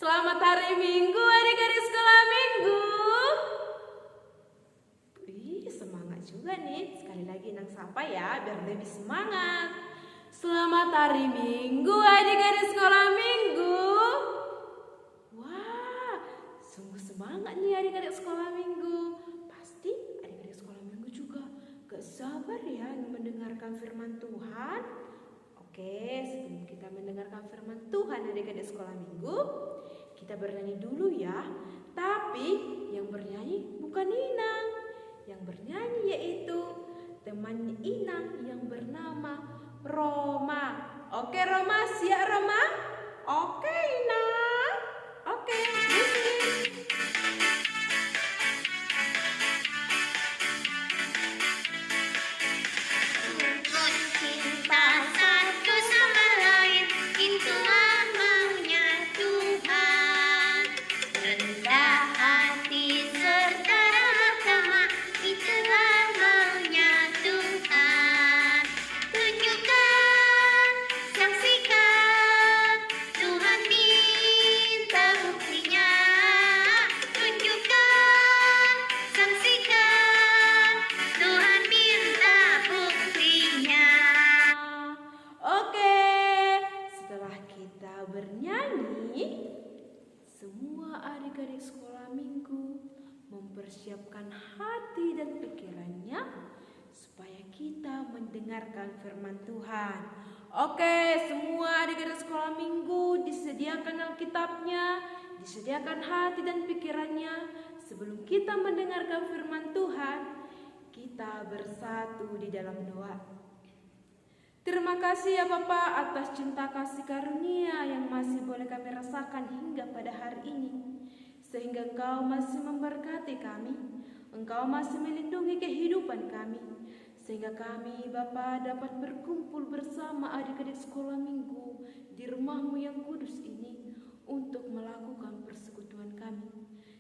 Selamat hari Minggu, adik-adik sekolah Minggu. Semangat juga nih. Sekali lagi Nang sapa ya, biar lebih semangat. Selamat hari Minggu, adik-adik sekolah Minggu. Wah, sungguh semangat nih adik-adik sekolah Minggu. Pasti adik-adik sekolah Minggu juga gak sabar ya mendengarkan firman Tuhan. Oke, sebelum kita mendengarkan firman Tuhan adik-adik sekolah Minggu, kita bernyanyi dulu ya. Tapi yang bernyanyi bukan Inang. Yang bernyanyi yaitu teman Inang yang bernama Roma. Oke Roma, siap Roma? Oke Inang. Oke, musik. Adik-adik sekolah Minggu mempersiapkan hati dan pikirannya supaya kita mendengarkan firman Tuhan. Oke, semua adik-adik sekolah Minggu disediakan Alkitabnya, disediakan hati dan pikirannya. Sebelum kita mendengarkan firman Tuhan, kita bersatu di dalam doa. Terima kasih ya Bapak atas cinta kasih karunia yang masih boleh kami rasakan hingga pada hari ini. Sehingga Engkau masih memberkati kami, Engkau masih melindungi kehidupan kami. Sehingga kami Bapak dapat berkumpul bersama adik-adik sekolah Minggu di rumah-Mu yang kudus ini untuk melakukan persekutuan kami.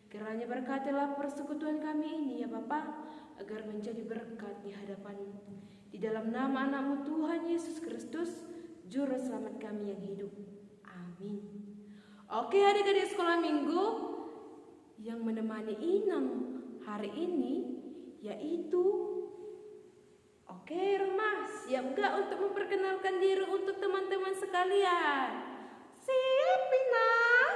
Kiranya berkatilah persekutuan kami ini ya Bapak, agar menjadi berkat di hadapan-Mu. Di dalam nama anak-Mu Tuhan Yesus Kristus, Juru Selamat kami yang hidup. Amin. Oke adik-adik sekolah Minggu, yang menemani Inang hari ini yaitu Roma, siap gak untuk memperkenalkan diri untuk teman-teman sekalian? Siap Inang?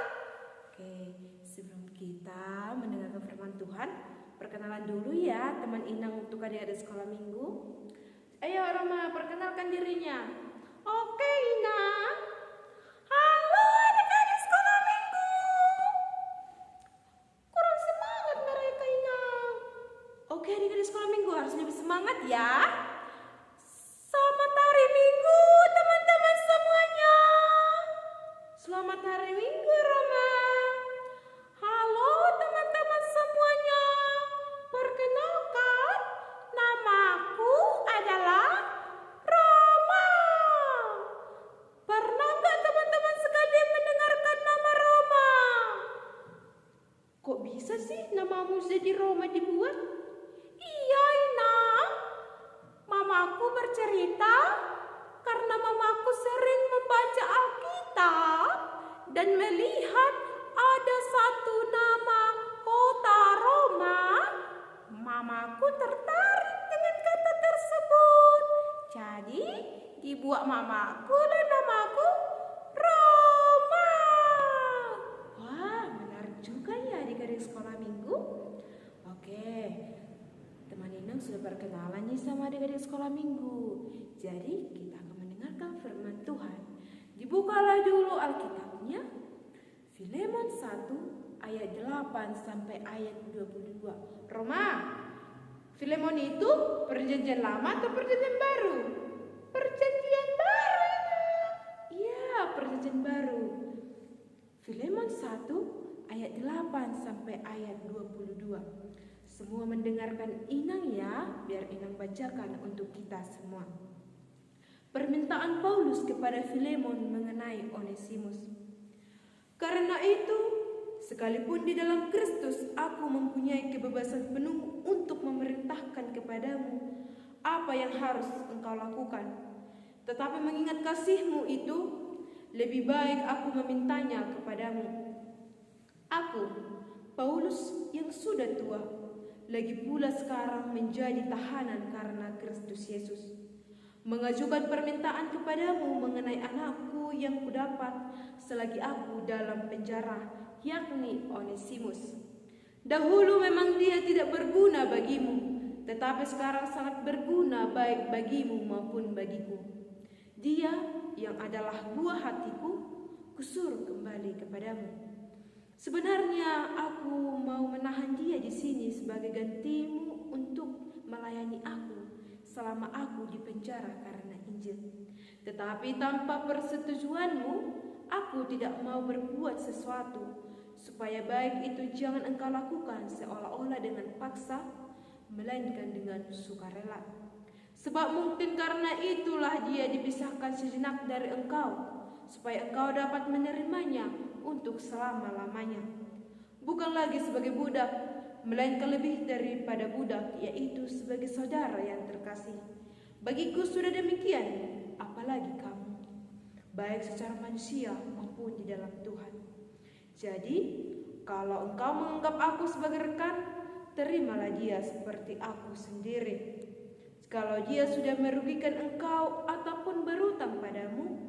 Oke, sebelum kita mendengarkan firman Tuhan, perkenalan dulu ya teman Inang untuk adik-adik sekolah Minggu. Ayo Roma, perkenalkan dirinya. Oke Inang. Halo adik-adik sekolah Minggu. Kurang semangat mereka Inang. Oke adik-adik sekolah Minggu harus lebih semangat ya. Selamat hari Minggu teman-teman semuanya. Selamat hari Minggu Roma. Halo teman-teman semuanya. Perkenalkan, namaku adalah Roma. Pernah nggak teman-teman sekalian mendengarkan nama Roma? Kok bisa sih namamu jadi Roma dibuat? Iya Inang, mamaku bercerita karena mamaku sering membaca Alkitab dan melihat ada satu nama kota Roma. Mamaku tertarik dengan kata tersebut. Jadi dibuat mamaku dan namaku Roma. Wah, menarik juga ya adik-adik sekolah Minggu. Oke, teman Inang sudah berkenalan nih sama adik-adik sekolah Minggu. Jadi kita akan mendengarkan firman Tuhan. Dibukalah dulu Alkitabnya. Filemon 1 ayat 8 sampai ayat 22. Roma, Filemon itu perjanjian lama atau perjanjian baru? Perjanjian baru. Iya, perjanjian baru. Filemon 1 ayat 8 sampai ayat 22. Semua mendengarkan Inang ya, biar Inang bacakan untuk kita semua. Permintaan Paulus kepada Filemon mengenai Onesimus. Karena itu, sekalipun di dalam Kristus aku mempunyai kebebasan penuh untuk memerintahkan kepadamu apa yang harus engkau lakukan. Tetapi mengingat kasihmu itu, lebih baik aku memintanya kepadamu. Aku, Paulus yang sudah tua, lagi pula sekarang menjadi tahanan karena Kristus Yesus, mengajukan permintaan kepadamu mengenai anakku yang kudapat selagi aku dalam penjara, yakni Onesimus. Dahulu memang dia tidak berguna bagimu, tetapi sekarang sangat berguna baik bagimu maupun bagiku. Dia yang adalah buah hatiku, kusuruh kembali kepadamu. Sebenarnya aku mau menahan dia di sini sebagai gantimu untuk melayani aku selama aku di penjara karena Injil. Tetapi tanpa persetujuanmu, aku tidak mau berbuat sesuatu supaya baik itu jangan engkau lakukan seolah-olah dengan paksa, melainkan dengan sukarela. Sebab mungkin karena itulah dia dipisahkan sejenak dari engkau, supaya engkau dapat menerimanya untuk selama-lamanya. Bukan lagi sebagai budak, melainkan lebih daripada budak, yaitu sebagai saudara yang terkasih. Bagiku sudah demikian, apalagi kamu, baik secara manusia maupun di dalam Tuhan. Jadi, kalau engkau menganggap aku sebagai rekan, terimalah dia seperti aku sendiri. Kalau dia sudah merugikan engkau ataupun berutang padamu,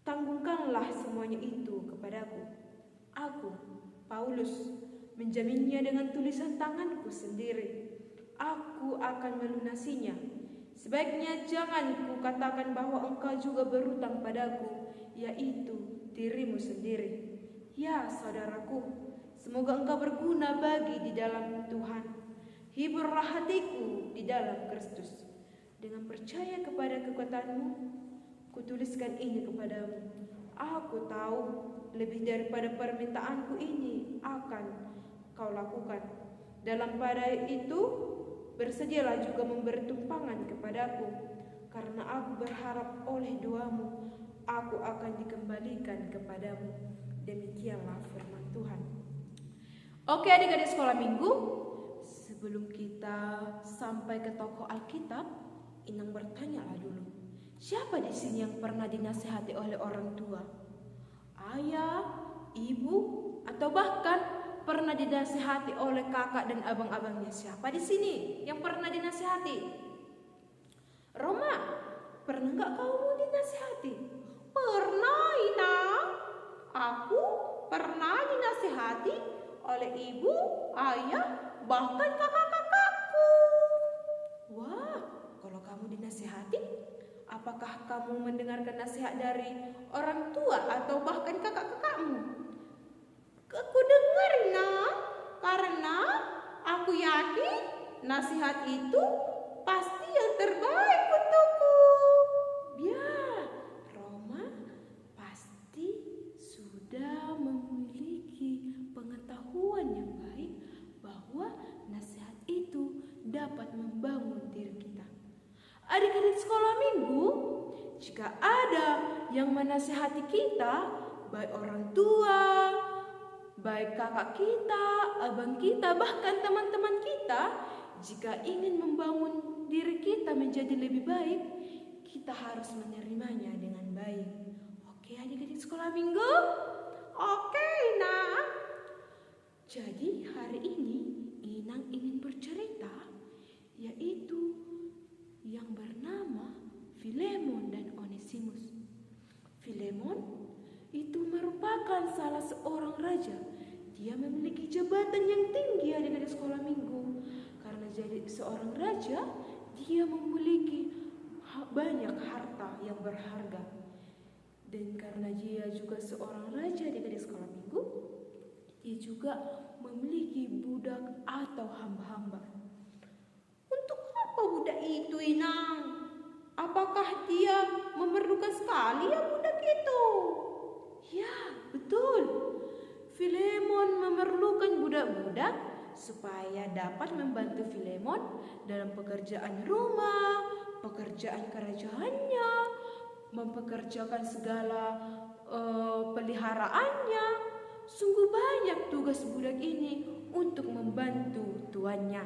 tanggungkanlah semuanya itu kepadaku. Aku, Paulus, menjaminnya dengan tulisan tanganku sendiri. Aku akan melunasinya. Sebaiknya jangan kukatakan bahwa engkau juga berutang padaku, yaitu dirimu sendiri. Ya saudaraku, semoga engkau berguna bagi di dalam Tuhan. Hiburlah hatiku di dalam Kristus. Dengan percaya kepada kekuatanmu, kutuliskan ini kepadamu. Aku tahu lebih daripada permintaanku ini akan kau lakukan. Dalam pada itu, bersedialah juga memberi tumpangan kepadaku, karena aku berharap oleh doamu, aku akan dikembalikan kepadamu. Demikianlah firman Tuhan. Oke adik-adik sekolah minggu, sebelum kita sampai ke tokoh Alkitab, Inang bertanyalah dulu, siapa di sini yang pernah dinasihati oleh orang tua? Ayah, ibu, atau bahkan pernah dinasihati oleh kakak dan abang-abangnya? Siapa di sini yang pernah dinasihati? Roma, pernah nggak kamu dinasihati? Pernah, Inang. Aku pernah dinasihati oleh ibu, ayah, bahkan kakak-kakakku. Wah, kalau kamu dinasihati, apakah kamu mendengarkan nasihat dari orang tua atau bahkan kakak-kakakmu? Aku dengar, Nak, karena aku yakin nasihat itu pasti yang terbaik untukku. Ya, Roma pasti sudah memiliki pengetahuan yang baik bahwa nasihat itu dapat membangun diri kita. Adik-adik sekolah minggu, jika ada yang menasihati kita, baik orang tua, baik kakak kita, abang kita, bahkan teman-teman kita, jika ingin membangun diri kita menjadi lebih baik, kita harus menerimanya dengan baik. Oke adik-adik sekolah minggu? Oke, Inang. Jadi hari ini Inang ingin bercerita, yaitu yang bernama Filemon dan Onesimus. Filemon itu merupakan salah seorang raja. Dia memiliki jabatan yang tinggi adik-adik sekolah minggu. Karena jadi seorang raja, dia memiliki banyak harta yang berharga. Dan karena dia juga seorang raja adik-adik sekolah minggu, dia juga memiliki budak atau hamba-hamba. Untuk apa budak itu, Inang? Apakah dia memerlukan sekali ya budak itu? Ya, betul. Filemon memerlukan budak-budak supaya dapat membantu Filemon dalam pekerjaan rumah, pekerjaan kerajaannya, mempekerjakan segala peliharaannya. Sungguh banyak tugas budak ini untuk membantu tuannya.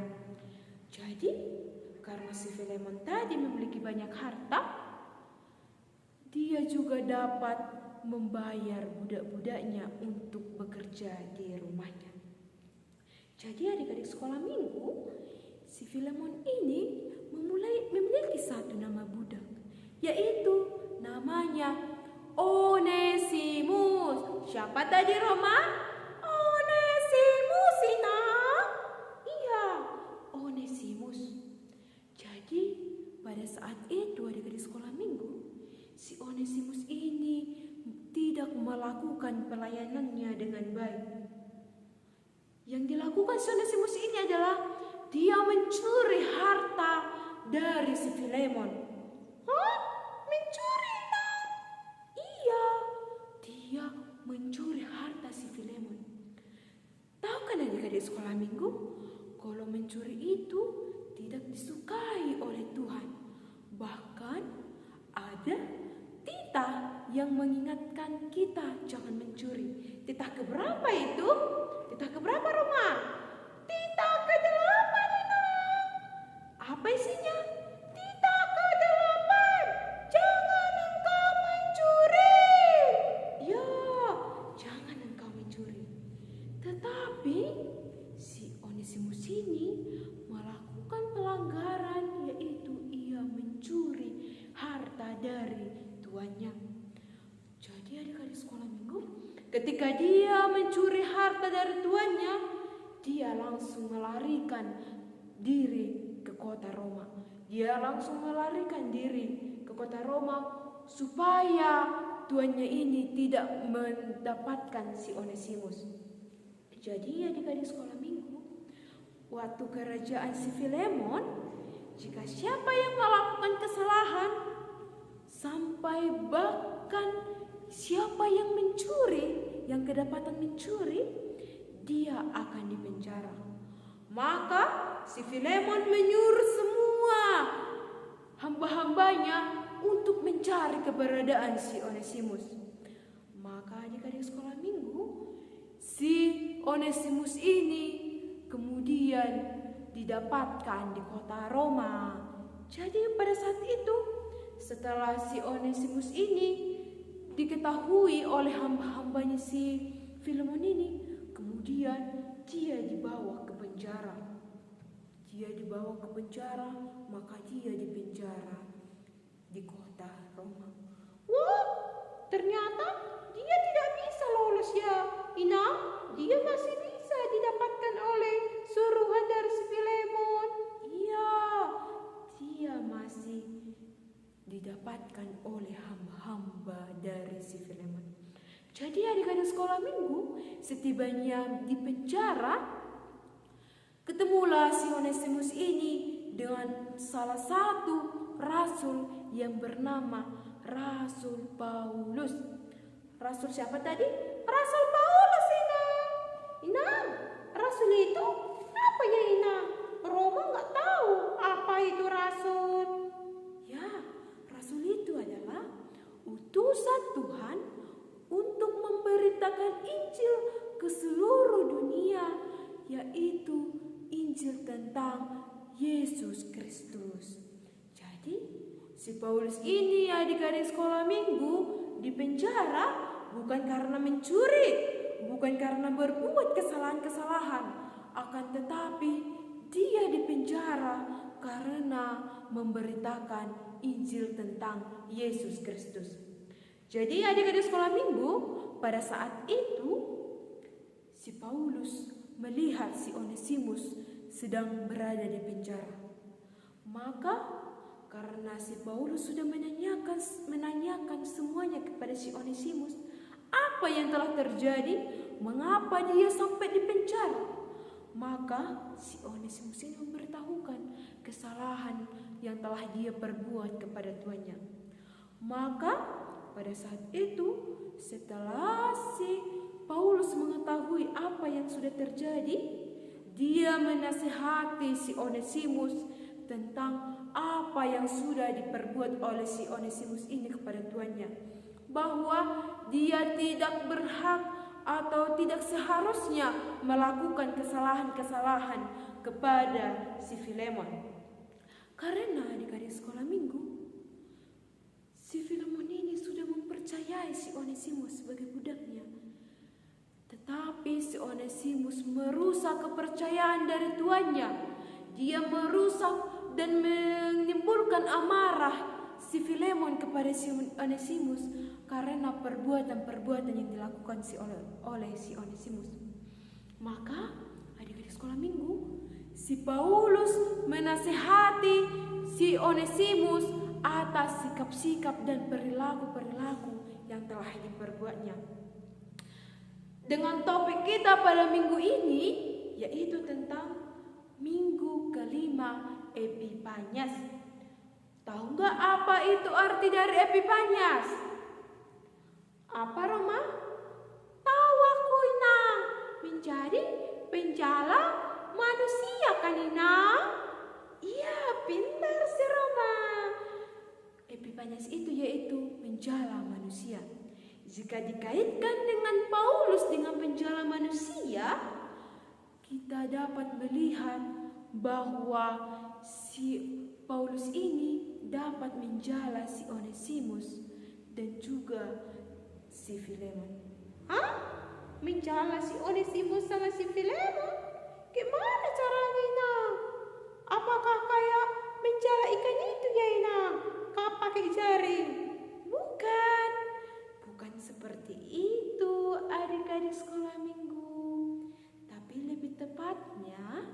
Jadi, karena si Filemon tadi memiliki banyak harta, dia juga dapat membayar budak-budaknya untuk bekerja di rumahnya. Jadi adik-adik sekolah minggu, si Filemon ini memiliki satu nama budak, yaitu namanya Onesimus. Siapa tadi Roma? Onesimus, inang. Iya, Onesimus. Jadi pada saat itu adik-adik sekolah minggu, si Onesimus ini tidak melakukan pelayanannya dengan baik. Yang dilakukan si Onesimus ini adalah dia mencuri harta dari si Filemon. Hah? Mencuri, nak? Iya, dia mencuri harta si Filemon. Tahu kan adik-adik sekolah minggu, kalau mencuri itu tidak disukai oleh Tuhan. Bahkan ada titah yang mengingatkan kita jangan mencuri. Titah keberapa itu? Titah keberapa, Roma? Titah ke-8, inang. Apa isinya? Titah ke-8. Jangan engkau mencuri. Ya, jangan engkau mencuri. Tetapi si Onesimus ini melakukan pelanggaran, yaitu ia mencuri harta dari tuannya. Jadi adik-adik sekolah minggu, ketika dia mencuri harta dari tuannya, dia langsung melarikan diri ke kota Roma. Dia langsung melarikan diri ke kota Roma supaya tuannya ini tidak mendapatkan si Onesimus. Jadi adik-adik sekolah minggu, waktu kerajaan si Filemon, jika siapa yang melakukan kesalahan, sampai bahkan siapa yang mencuri, yang kedapatan mencuri, dia akan dipenjara. Maka si Filemon menyuruh semua hamba-hambanya untuk mencari keberadaan si Onesimus. Maka adik-adik sekolah minggu, si Onesimus ini kemudian didapatkan di kota Roma. Jadi pada saat itu, setelah si Onesimus ini diketahui oleh hamba-hambanya si Filemon ini, kemudian dia dibawa ke penjara. Maka dia dipenjara di kota Roma. Wah, ternyata dia tidak bisa lolos ya, inang. Dia masih bisa didapatkan oleh suruhan dari si Filemon. Iya, dia masih didapatkan oleh hamba-hamba dari si Filemon. Jadi adik-adik sekolah minggu, setibanya di penjara, ketemulah si Onesimus ini dengan salah satu rasul yang bernama Rasul Paulus. Rasul siapa tadi? Rasul Paulus, inang. Inang, rasul itu apa ya, inang? Roma nggak tahu apa itu rasul. Ya, rasul itu adalah utusan Tuhan untuk memberitakan Injil ke seluruh dunia, yaitu Injil tentang Yesus Kristus. Jadi si Paulus ini adik-adik sekolah minggu di penjara bukan karena mencuri, bukan karena berbuat kesalahan-kesalahan, akan tetapi dia di penjara karena memberitakan Injil tentang Yesus Kristus. Jadi adik-adik sekolah minggu, pada saat itu si Paulus melihat si Onesimus sedang berada di penjara. Maka karena si Paulus sudah menanyakan semuanya kepada si Onesimus, apa yang telah terjadi, mengapa dia sampai di penjara, maka si Onesimus ini memberitahukan kesalahan yang telah dia perbuat kepada tuannya. Maka pada saat itu, setelah si Paulus mengetahui apa yang sudah terjadi, dia menasihati si Onesimus tentang apa yang sudah diperbuat oleh si Onesimus ini kepada tuannya, bahwa dia tidak berhak atau tidak seharusnya melakukan kesalahan-kesalahan kepada si Filemon. Karena adik-adik sekolah minggu, si Filemon ini sudah mempercayai mempercayai si Onesimus sebagai budaknya. Tetapi si Onesimus merusak kepercayaan dari tuannya. Dia merusak dan menimbulkan amarah si Filemon kepada si Onesimus karena perbuatan-perbuatan yang dilakukan oleh si Onesimus. Maka adik-adik sekolah minggu, si Paulus menasehati si Onesimus atas sikap-sikap dan perilaku-perilaku yang telah diperbuatnya. Dengan topik kita pada minggu ini, yaitu tentang minggu kelima Epifanias. Tahu nggak apa itu arti dari Epifanias? Apa Roma? Tahu aku Inang, menjadi penjala manusia kan Inang? Iya, pintar si Roma. Epifanias itu yaitu penjala manusia. Jika dikaitkan dengan Paulus dengan penjala manusia, kita dapat melihat bahwa si Paulus ini dapat menjala si Onesimus dan juga si Filemon. Hah? Menjala si Onesimus sama si Filemon? Gimana caranya Inang? Apakah kayak menjala ikan itu ya Inang? Kau pakai jaring? Bukan. Bukan seperti itu adik-adik sekolah minggu. Tapi lebih tepatnya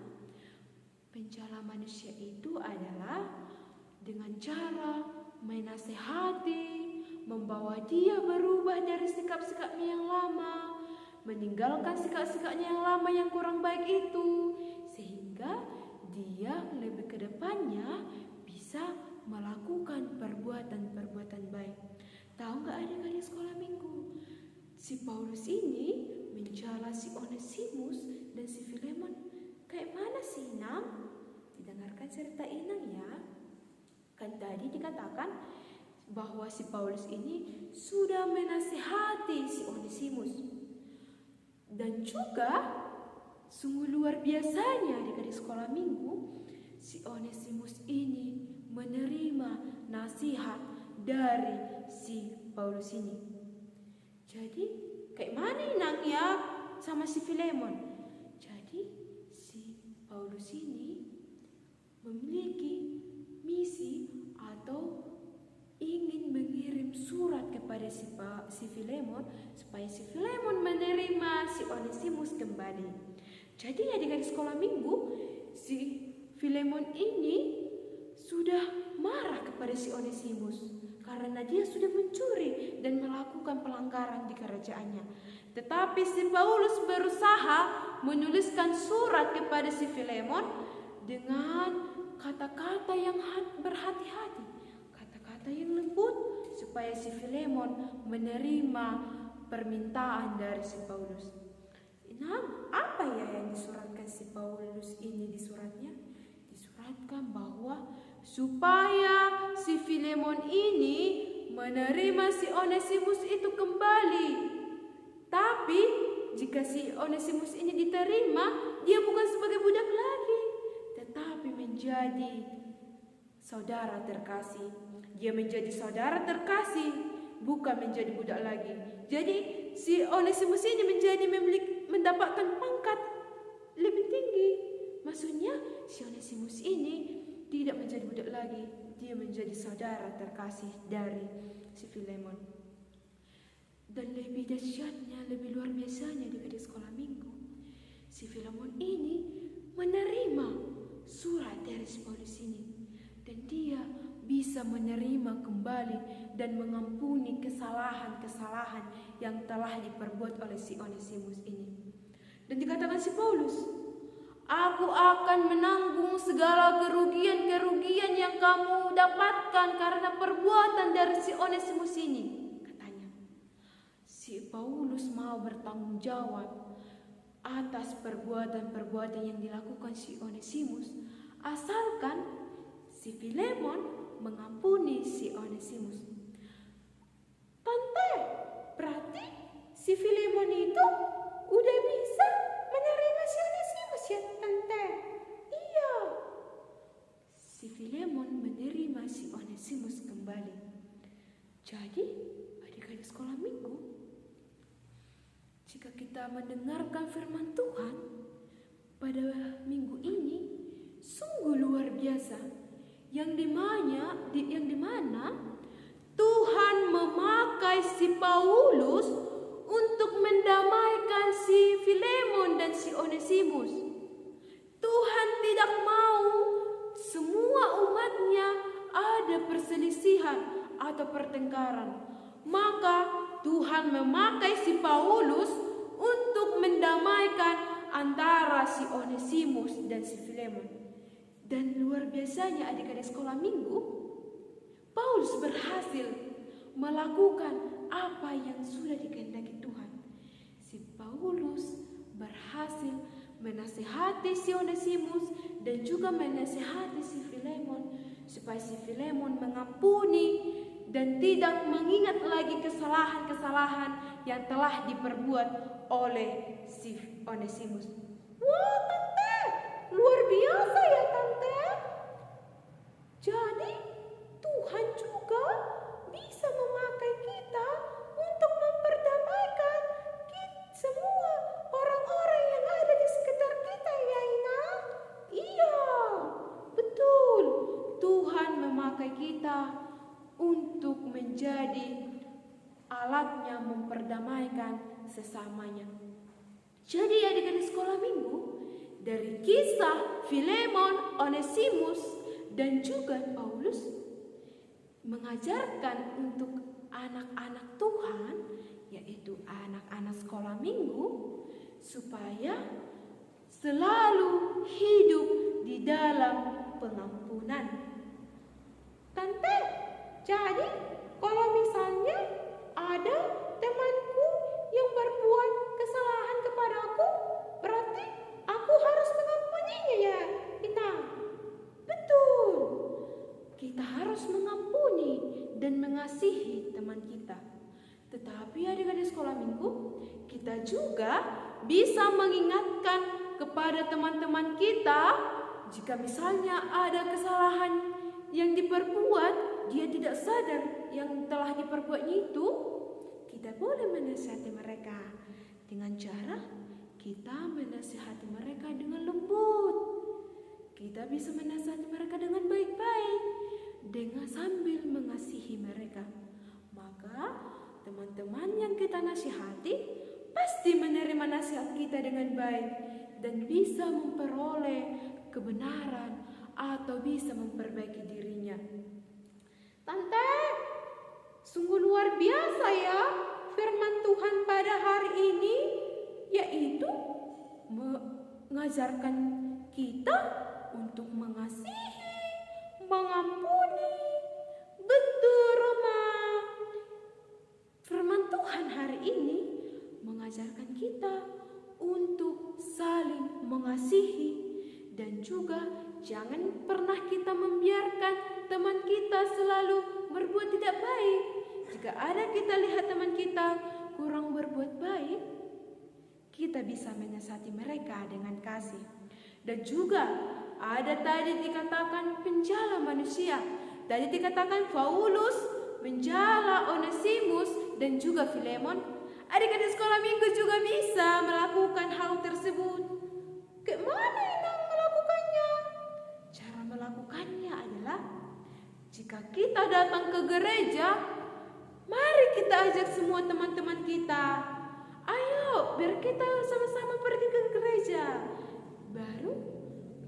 penjala manusia itu adalah dengan cara menasehati, membawa dia berubah dari sikap-sikapnya yang lama, meninggalkan sikap-sikapnya yang lama yang kurang baik itu, sehingga dia lebih ke depannya bisa melakukan perbuatan-perbuatan baik. Tahu nggak adik-adik sekolah minggu? Si Paulus ini menjala si Onesimus dan si Filemon. Kayak mana sih Inang? Didengarkan cerita Inang ya. Kan tadi dikatakan bahwa si Paulus ini sudah menasihati si Onesimus. Dan juga sungguh luar biasanya adik-adik sekolah minggu, si Onesimus ini menerima nasihat dari si Paulus ini. Jadi kayak mana Inang ya sama si Filemon? Jadi si Paulus ini memiliki misi atau ingin mengirim surat kepada si Filemon supaya si Filemon menerima si Onesimus kembali. Jadi adik-adik sekolah minggu, si Filemon ini sudah marah kepada si Onesimus karena dia sudah mencuri dan melakukan pelanggaran di kerajaannya. Tetapi si Paulus berusaha menuliskan surat kepada si Filemon dengan kata-kata yang berhati-hati, kata-kata yang lembut, supaya si Filemon menerima permintaan dari si Paulus. Nah, apa ya yang disuratkan si Paulus ini di suratnya? Disuratkan bahwa supaya si Filemon ini menerima si Onesimus itu kembali. Tapi jika si Onesimus ini diterima, dia bukan sebagai budak lagi, tetapi menjadi saudara terkasih. Dia menjadi saudara terkasih, bukan menjadi budak lagi. Jadi si Onesimus ini mendapatkan pangkat lebih tinggi. Maksudnya si Onesimus ini tidak menjadi budak lagi, dia menjadi saudara terkasih dari si Filemon. Dan lebih dahsyatnya, lebih luar biasanya di sekolah minggu, si Filemon ini menerima surat dari si Paulus ini, dan dia bisa menerima kembali dan mengampuni kesalahan-kesalahan yang telah diperbuat oleh si Onesimus ini. Dan dikatakan si Paulus, aku akan menanggung segala kerugian-kerugian yang kamu dapatkan karena perbuatan dari si Onesimus ini, katanya. Si Paulus mau bertanggung jawab atas perbuatan-perbuatan yang dilakukan si Onesimus, asalkan si Filemon mengampuni si Onesimus. Tante, berarti si Filemon itu udah bisa menerima si Onesimus ya Tante? Iya. Si Filemon menerima si Onesimus kembali. Jadi adik-adik sekolah minggu, jika kita mendengarkan firman Tuhan pada minggu ini, sungguh luar biasa, yang dimana Tuhan memakai si Paulus untuk mendamaikan si Filemon dan si Onesimus. Tuhan tidak mau semua umatnya ada perselisihan atau pertengkaran. Maka Tuhan memakai si Paulus untuk mendamaikan antara si Onesimus dan si Filemon. Dan luar biasanya adik-adik sekolah minggu, Paulus berhasil melakukan apa yang sudah dikehendaki Tuhan. Si Paulus berhasil menasihati si Onesimus dan juga menasihati si Filemon supaya si Filemon mengampuni dan tidak mengingat lagi kesalahan-kesalahan yang telah diperbuat oleh si Onesimus. Wah, Tante, luar biasa ya, Tante. Jadi Tuhan juga bisa memakai kita untuk memperdamaikan semua orang-orang yang ada di sekitar kita, ya Ina. Iya, betul. Tuhan memakai kita untuk menjadi alatnya memperdamaikan sesamanya. Jadi adik-adik sekolah minggu, dari kisah Filemon, Onesimus, dan juga Paulus mengajarkan untuk anak-anak Tuhan, yaitu anak-anak sekolah minggu, supaya selalu hidup di dalam pengampunan. Tante, jadi kalau misalnya ada temanku yang berbuat kesalahan kepadaku, berarti aku harus mengampuninya, ya kita? Betul, kita harus mengampuni dan mengasihi teman kita. Tetapi adik-adik sekolah minggu, kita juga bisa mengingatkan kepada teman-teman kita, jika misalnya ada kesalahan yang diperbuat, dia tidak sadar yang telah diperbuatnya itu, kita boleh menasihati mereka dengan cara kita menasihati mereka dengan lembut. Kita bisa menasihati mereka dengan baik-baik, dengan sambil mengasihi mereka. Maka teman-teman yang kita nasihati pasti menerima nasihat kita dengan baik dan bisa memperoleh kebenaran atau bisa memperbaiki dirinya. Tante, sungguh luar biasa ya firman Tuhan pada hari ini, yaitu mengajarkan kita untuk mengasihi, mengampuni. Betul, Roma. Firman Tuhan hari ini mengajarkan kita untuk saling mengasihi dan juga jangan pernah kita membiarkan teman kita selalu berbuat tidak baik. Jika ada kita lihat teman kita kurang berbuat baik, kita bisa menasihati mereka dengan kasih. Dan juga ada tadi dikatakan penjala manusia. Tadi dikatakan Paulus menjala Onesimus dan juga Filemon. Adik-adik sekolah minggu juga bisa melakukan hal tersebut. Kemana Inang melakukannya? Cara melakukannya adalah jika kita datang ke gereja, mari kita ajak semua teman-teman kita. Ayo, biar kita sama-sama pergi ke gereja. Baru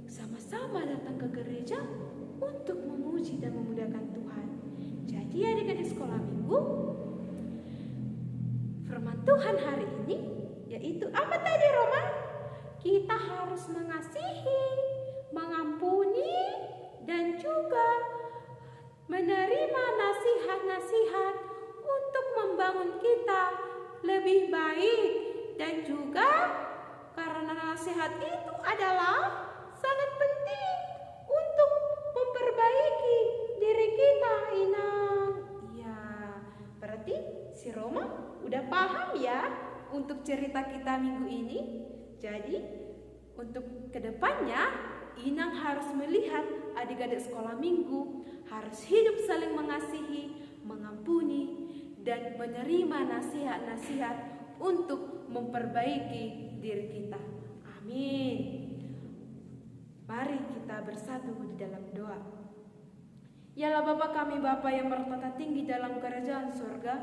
sama-sama datang ke gereja untuk memuji dan memuliakan Tuhan. Jadi adik-adik sekolah minggu, firman Tuhan hari ini yaitu apa tadi, Roma? Kita harus mengasihi, mengampuni, dan juga menerima nasihat-nasihat untuk membangun kita lebih baik. Dan juga karena nasihat itu adalah sangat penting untuk memperbaiki diri kita, Inang. Ya, berarti si Roma udah paham ya untuk cerita kita minggu ini. Jadi untuk kedepannya Inang harus melihat adik-adik sekolah minggu harus hidup saling mengasihi, mengampuni, dan menerima nasihat-nasihat untuk memperbaiki diri kita. Amin. Mari kita bersatu di dalam doa. Yalah Bapa kami, Bapa yang bertata tinggi dalam kerajaan surga,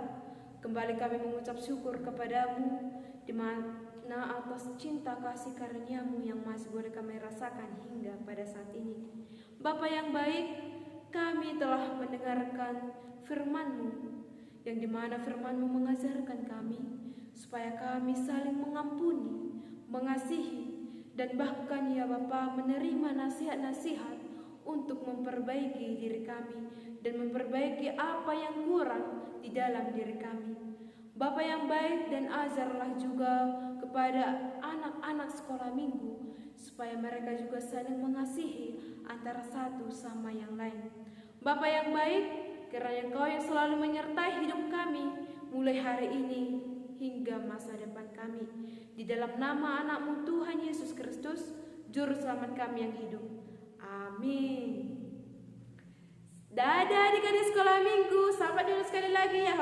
kembali kami mengucap syukur kepadamu di mana atas cinta kasih karunia-Mu yang masih boleh kami rasakan hingga pada saat ini. Bapa yang baik, kami telah mendengarkan firman-Mu, yang dimana firman-Mu mengajarkan kami supaya kami saling mengampuni, mengasihi, dan bahkan ya Bapa menerima nasihat-nasihat untuk memperbaiki diri kami dan memperbaiki apa yang kurang di dalam diri kami. Bapa yang baik, dan ajarlah juga kepada anak-anak sekolah minggu supaya mereka juga saling mengasihi antara satu sama yang lain. Bapa yang baik, kiranya Engkau yang selalu menyertai hidup kami mulai hari ini hingga masa depan kami. Di dalam nama anak-Mu Tuhan Yesus Kristus, Juru Selamat kami yang hidup. Amin. Dadah adik-adik sekolah minggu. Sampai dulu sekali lagi ya.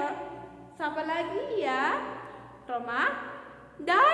Sampai lagi ya. Roma. Dadah.